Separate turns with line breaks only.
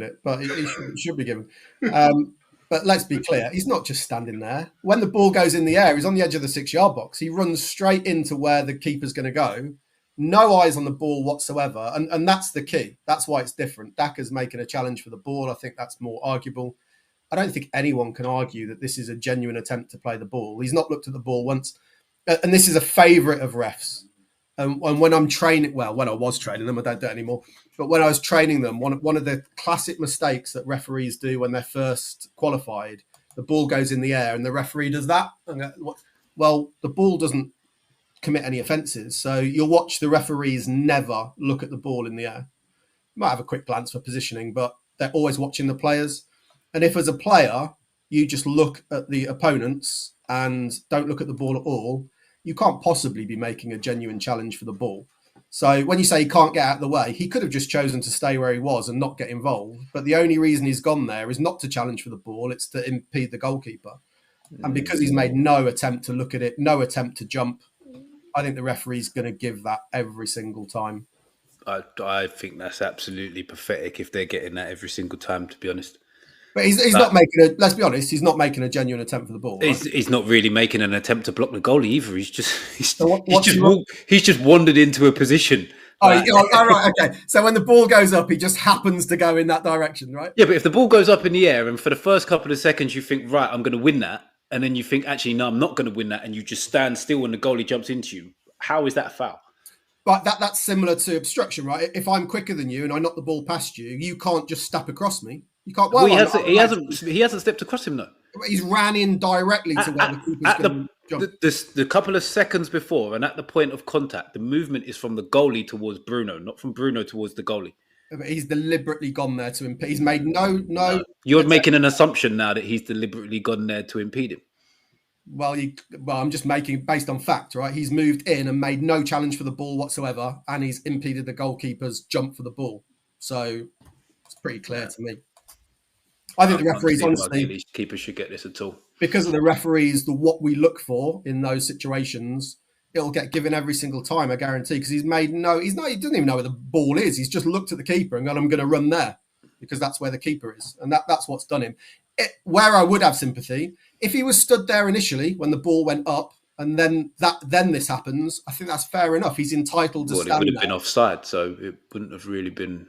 given it, but it should be given. But let's be clear, he's not just standing there. When the ball goes in the air, he's on the edge of the 6-yard box. He runs straight into where the keeper's going to go. No eyes on the ball whatsoever. And that's the key. That's why it's different. Daka's making a challenge for the ball. I think that's more arguable. I don't think anyone can argue that this is a genuine attempt to play the ball. He's not looked at the ball once. And this is a favourite of refs. And when I'm training, well, when I was training them, I don't do it anymore. But when I was training them, one of the classic mistakes that referees do when they're first qualified, the ball goes in the air and the referee does that. Well, the ball doesn't commit any offences. So you'll watch the referees never look at the ball in the air. Might have a quick glance for positioning, but they're always watching the players. And if as a player, you just look at the opponents and don't look at the ball at all, you can't possibly be making a genuine challenge for the ball. So when you say he can't get out of the way, he could have just chosen to stay where he was and not get involved. But the only reason he's gone there is not to challenge for the ball. It's to impede the goalkeeper. And because he's made no attempt to look at it, no attempt to jump, I think the referee's going to give that every single time.
I think that's absolutely pathetic if they're getting that every single time, to be honest.
But he's not making let's be honest, he's not making a genuine attempt for the ball. Right?
He's not really making an attempt to block the goalie either. He's just wandered into a position.
Right. Okay. So when the ball goes up, he just happens to go in that direction, right?
Yeah, but if the ball goes up in the air and for the first couple of seconds you think, right, I'm going to win that, and then you think, actually, no, I'm not going to win that, and you just stand still when the goalie jumps into you, how is that a foul?
But that's similar to obstruction, right? If I'm quicker than you and I knock the ball past you, you can't just step across me. You can't. Well,
he hasn't stepped across him though.
He's ran in directly to where the keeper's going to jump.
The couple of seconds before and at the point of contact, the movement is from the goalie towards Bruno, not from Bruno towards the goalie.
But he's deliberately gone there to impede. He's made no.
You're making an assumption now that he's deliberately gone there to impede him.
Well, I'm just making based on fact, right? He's moved in and made no challenge for the ball whatsoever, and he's impeded the goalkeeper's jump for the ball. So it's pretty clear to me. I think the referees, honestly,
keepers should get this at all.
Because of the referees, what we look for in those situations, it'll get given every single time, I guarantee. Because he doesn't even know where the ball is. He's just looked at the keeper and gone, I'm going to run there because that's where the keeper is, and that's what's done him. Where I would have sympathy, if he was stood there initially when the ball went up, and then this happens, I think that's fair enough. He's entitled to stand there.
It would have been offside, so it wouldn't have really been.